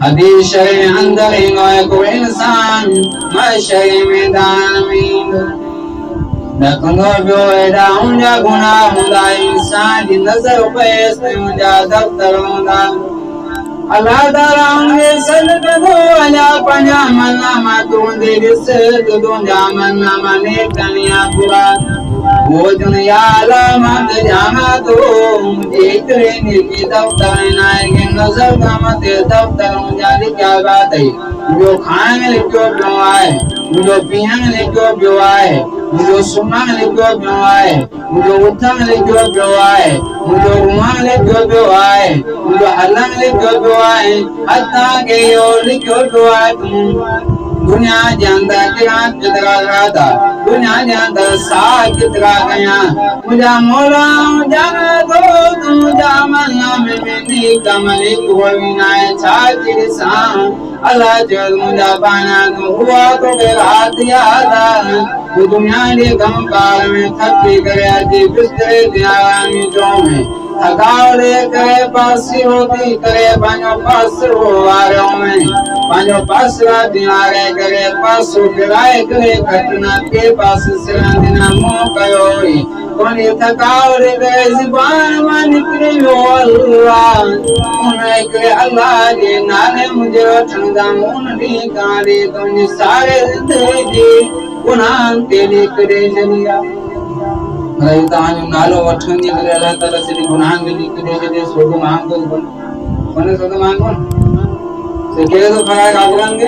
हदीस अंदर को इंसान मशर में दामीन नकंगो बियो एडा उनजा गुना हुंदा इंसान जी नजर पे उनजा दफ्तर हुंदा अल्लाह ताला उनके सल्लत दो अला पंजा मन्ना मातूंदे दिस दो जामन्ना मने कनिया बुरा वो दुनिया लामत जाना तो मुझे तेरे नीचे दफ्तर नाएंगे नजर का मत दफ्तर मुझे क्या बात है मुझे खाने लिखो क्यों आए मुझे पीने लिखो क्यों आए मुझे सुनने लिखो क्यों आए मुझे उठने लिखो क्यों आए मुझे उमाने लिखो क्यों आए मुझे हलन लिखो क्यों आए हत्ता के यो लिखो क्यों आए तुम दुनिया जानता कितना कितना राता दुनिया जानता साथ कितना गया मुझे मोला जाना तो तुम जामना में मेरी कमली कोई ना चाची सान अल्लाह जल मुझे पाना तो हुआ तो बेरात यादा वो दुनिया ने गम पार में थकी करे जी बिस्तरे दियानी जो में थकावड़े करे पासी होती करे बानो पास हो आरों में बानो पास दिनारे करे पासो फिराए करे घटना के पास सिरांदिना मोह कयोई कोनी थकावड़े करे ज़ुबान में निकले हो अल्लाह उन्हें करे अल्लाह जे नाले मुझे वठंदा उन दी कारे तुम सारे जिंदगी गुनाह के करे जलिया भाई तान नालो वठन जी करे अल्लाह ताला से गुनाह के करे जे सोग मांग को कोने सोग मांग को से के तो फराक आगुरंगे